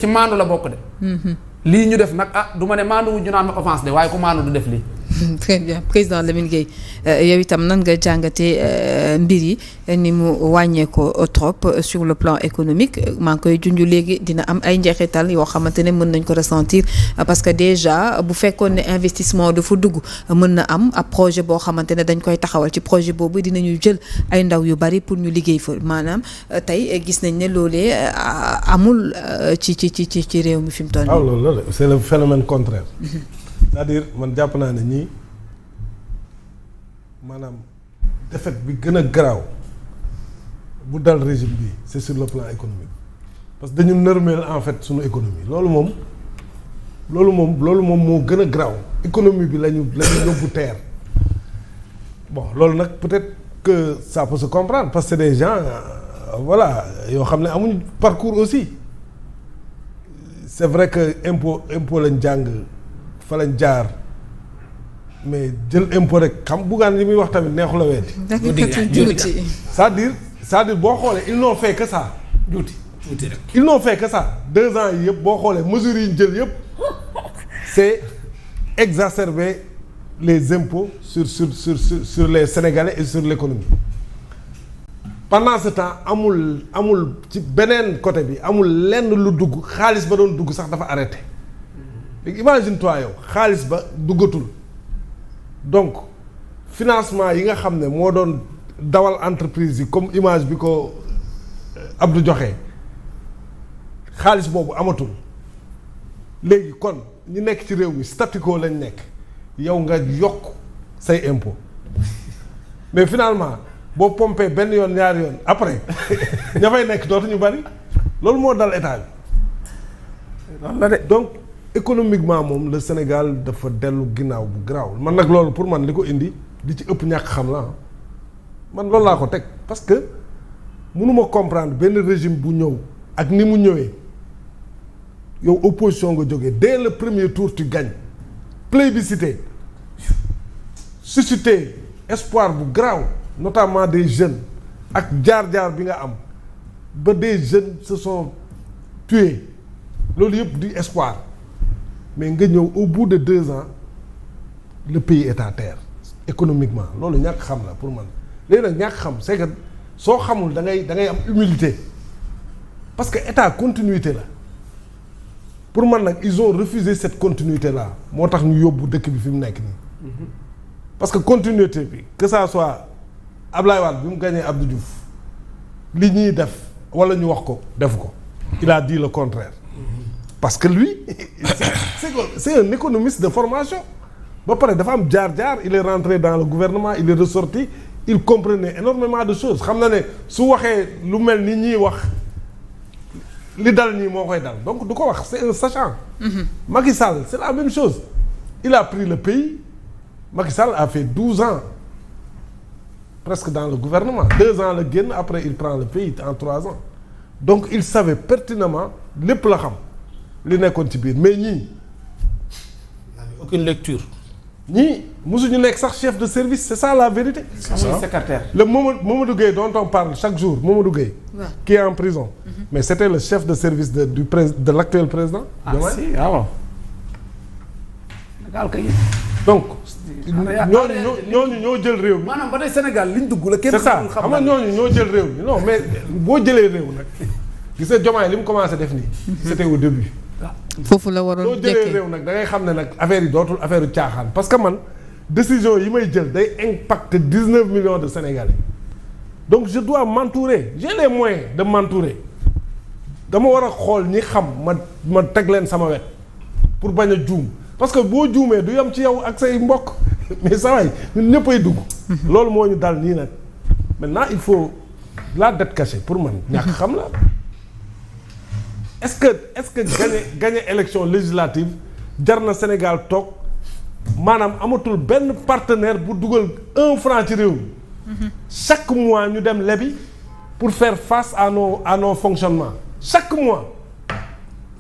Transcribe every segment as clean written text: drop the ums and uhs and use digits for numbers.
ci maandu la bokk de. lii ñu def nag du ma ne maandu wu ñu naan ma offense de waaye ku maandu du def lii. très bien président Lamine Gueye yow itam nan nga jàngatee mbir yi ni mu wàññeekoo trop sur le plan économique maa ngi koy junj léegi dina am ay njeexital yoo xamante ne mën nañ ko ressentir parce que déjà bu fekkoon ne investissement dafa dugg mën na am ab projet boo xamante ne dañ koy taxawal ci projet boobu dinañu jël ay ndaw yu bari pour ñu liggéey fa maanaam tey gis nañ ne loolee amul ci réew mi fi mu toll nii. loolu la c'est le phénomène contraire. c'est-à-dire man jàpp naa ne ñii maanaam défaite bi gën a garaaw bu dal régime bi c'est sur le plan économique parce que dañu nërmeel en fait suñu économie loolu moom moo gën a garaaw économie bi lañu yóbbu terre bon loolu nag peut-être que ça peut se comprendre parce que c'est des gens voilà yoo xam ne amuñ parcours aussi c'est vrai que impôt lañ jàng fa lañ jaar mais jël impôt rek xam buggaan li muy wax tamit neexu la weeti c'est-à-dire boo xoolee ils n'ont fait que ça juuti rek ils n'ont fait que ça 2 ans yi yëpp boo xoolee mesures yi ñu jël yëpp c'est exacerber les impôts sur les Sénégalais et sur l'économie pendant ce temps amul ci beneen côté bi amul lenn lu dugg xaalis ba doon dugg sax dafa arrêté léegi imagine toi yow xaalis ba duggatul donc financement yi nga xam ne moo doon dawal entreprise yi comme image bi ko Abdou joxe xaalis boobu amatul léegi kon ñu nekk ci réew mi statu quo lañ nekk yow nga yokk say impôt mais finalement boo pompé benn yoon ñaari yoon après ña fay nekk dootuñu bari loolu moo dal état bi loolu la de donc économiquement moom le Sénégal dafa dellu ginnaaw bu garaaw man nag loolu pour man li ko indi li ci ëpp ñàkk xam la man loolu laa ko teg parce que mënuma comprendre benn régime bu ñëw ak ni mu ñëwee yow opposition nga jógee dès le premier tour tu gagnes plébiscité susciter espoir bu garaaw notamment des jeunes ak jaar-jaar bi nga am ba des jeunes se sont tués loolu yëpp di espoir mais nga ñëw au bout de 2 ans le pays est à terre économiquement loolu ñàkk xam la pour man léegi nag ñàkk xam c'est que soo xamul da ngay am humilité parce que état continuité la pour man nag ils ont refusé cette continuité là moo tax ñu yóbbu dëkk bi fi mu nekk nii parce que continuité bi que ça soit Ablaye Wade bi mu gagné Abdou Diouf li ñuy def wala ñu wax ko def ko il a dit le contraire parce que lui c'est un économiste de formation ba pare dafa am jaar-jaar il est rentré dans le gouvernement il est ressorti il comprenait énormément de choses xam na ne su waxee lu mel ni ñiy wax li dal ñii moo koy dal donc du ko wax c'est un sachant. Macky Sall c'est la même chose il a pris le pays Macky Sall a fait 12 ans presque dans le gouvernement 2 ans la génn après il prend le pays en 3 ans donc il savait pertinemment lépp la xam li nekkoon ci biir mais ñii aucune lecture ñii mosuñu nekk sax chef de service c'est ça la vérité. c'est ça secrétaire. le Mamadou Gueye dont on parle chaque jour Mamadou Gueye. Ouais. Qui est en prison. Mais c'était le chef de service de l'actuel président. Si waaw. donc ñooñu ñoo jël réew mi. maanaam ba tey Sénégal liñ dugg la kenn. c'est ça xam nga ñooñu ñoo jël réew mi non mais boo jëlee réew nag gis nga Diomaye li mu commencé def nii. c'était au début. foofu la waroon soo jëlee réew nag da ngay xam ne nag affaire yi dootul affaire yu caaxaan parce que man décision yi may jël day impacter 19 millions de Sénégalais donc je dois m'entourer j'ai les moyens de m'entourer dama war a xool ñi xam ma teg leen sama wet pour bañ a juum parce que boo juumee du yem ci yow ak say mbokk mais saa waay ñun ñëppay dugg. loolu moo ñu dal nii nag maintenant il faut la dette cachée pour man ñàkk xam la. est-ce que gagner élection législative jar na Sénégal toog maanaam amatul benn partenaire bu dugal 1 franc ci réew mi chaque mois ñu dem lebi pour faire face à nos fonctionnements chaque mois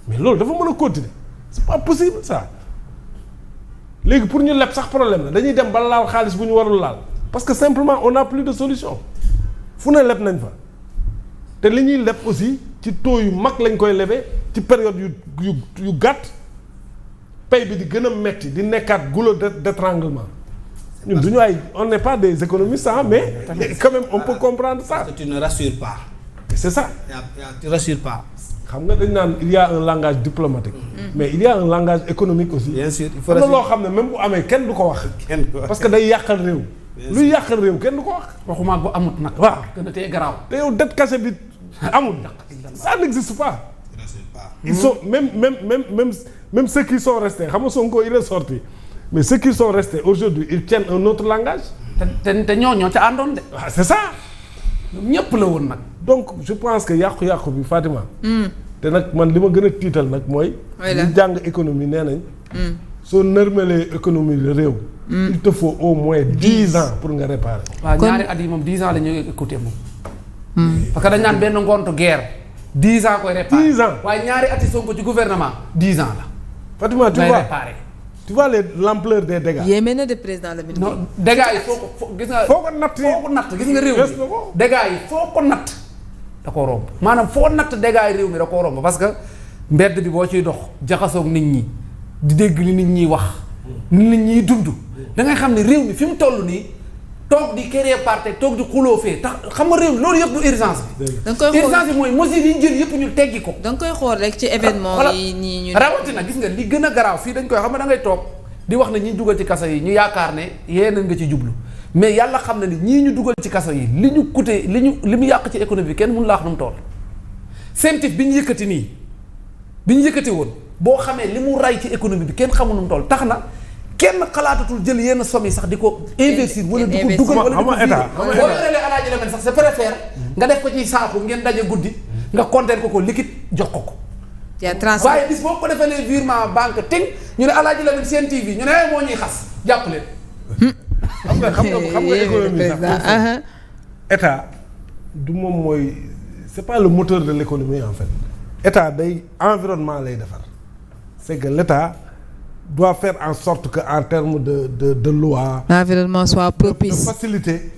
mais loolu dafa mën a continuer c'est pas possible ça léegi pour ñu leb sax problème la dañuy dem ba laal xaalis bu ñu warul laal parce que simplement on n'a plus de solution fu ne leb nañ fa te li ñuy leb aussi ci taux yu mag lañ koy lever ci période yu gàtt pay bi di gën a metti di nekkaat goulot d'étranglement ñun du ñu on n'est pas des économistes mais quand même on peut comprendre ça. tu ne rassures pas. c'est ça. tu rassures pas. xam nga dañ naan il y a un langage diplomatique. mais il y a un langage économique aussi. bien sûr il faut rassurer loo xam ne même bu amee kenn du ko wax. parce que day yàqal réew. luy yàqal réew kenn du ko wax. waxuma bu amut nag. waaw gën a tee garaaw. te yow dette cachée bi amul. ça n'existe pas. ils sont même ceux qui sont restés xam nga Sonko il est sorti mais ceux qui sont restés aujourd'hui ils tiennent un autre langage. te ñoo ca àndoon de. waaw c'est ça. ñëpp la woon nag. donc je pense que yàqu-yàqu bi Fatima. te nag man li ma gën a tiital nag mooy. ñu jàng économie nee nañ. soo nërmelee économie réew. il te faut au moins 10 ans pour nga réparer. waaw ñaari at yi moom 10 ans la ñuy écouter moom. parce que dañ naan benn ngontu guerre 10 ans koy réparer. 10 ans waaye ñaari at yi Sonko ci gouvernement 10 ans la. Fatima tu vois l'ampleur des dégâts. yéeme na de président Lamine Gueye. non dégâts yi foo gis nga. foo ko natt gis nga réew mi dégâts yi foo ko natt da koo romb maanaam foo natt dégâts yi réew mi da koo romb parce que mbedd bi boo ciy dox jaxasoog nit ñi di dégg li nit ñiy wax ni nit ñiy dund da ngay xam ne réew mi fi mu toll nii toog di créer parti toog di xuloo fee tax xam nga réew mi loolu yëpp du urgence bi. da nga koy xool urgence bi mooy mesures yi ñu jël yëpp ñu teggi ko. da nga koy xool rek ci événement yi nii ñu. rawatina gis nga li gën a garaaw fii dañ koy xam nga da ngay toog di wax ne ñi dugal ci kaso yi ñu yaakaar ne yéen nga ci jublu mais yàlla xam na ni ñii ñu dugal ci kaso yi li ñu coûté li mu yàq ci économie bi kenn mënu laa wax nu mu toll. CENTIF bi ñu yëkkati nii bi ñu yëkkati woon boo xamee li mu ray ci économie bi kenn xamul nu mu toll tax na kenn xalaatatul jël yenn somme yi sax di ko investir wala di ko dugal wala di ko état boo yorelee alaaji Lamine sax c'est préfère nga def ko ci saaku ngeen daje guddi nga compter ko liquide jox ko. yaa transfert waaye bis boo ko defee ne virement banque ting ñu ne alaaji Lamine Sen TV ñu ne moo ñuy xas jàpp leen. xam nga économie sax état du moom mooy c'est pas le moteur de l'économie en fait état day environnement lay defar c'est que l'état doit faire en sorte que en termes de loi. l'environnement soit propice. de faciliter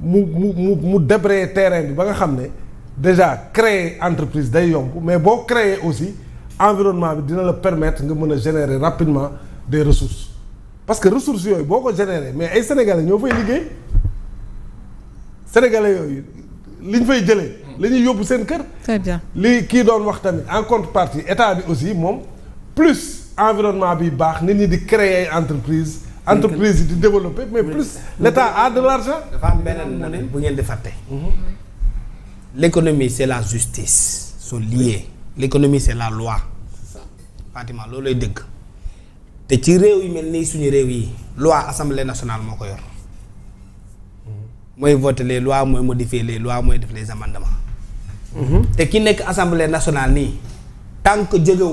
mu débrayer terrain bi ba nga xam ne déjà créer entreprise day yomb mais boo créer aussi environnement bi dina la permettre nga mën a générer rapidement des ressources parce que ressources yooyu boo ko générer mais ay sénégalais ñoo fay liggéey sénégalais yooyu li ñu fay jëlee. la ñuy yóbbu seen kër. très bien li kii doon wax tamit en contrepartie état bi aussi moom plus. environnement bi baax nit ñi di créer entreprise yi di développer mais plus l'État a de l'argent. dafa am beneen bu ngeen di fàtte. l'économie c'est la justice sont liés l'économie c'est la loi. Fatima loolu lay dëgg te ci réew yu mel nii suñu réew yi loi assemblée nationale moo ko yor mooy voter les lois mooy modifier les lois mooy def les amendements. te ki nekk assemblée nationale nii tant que jógewu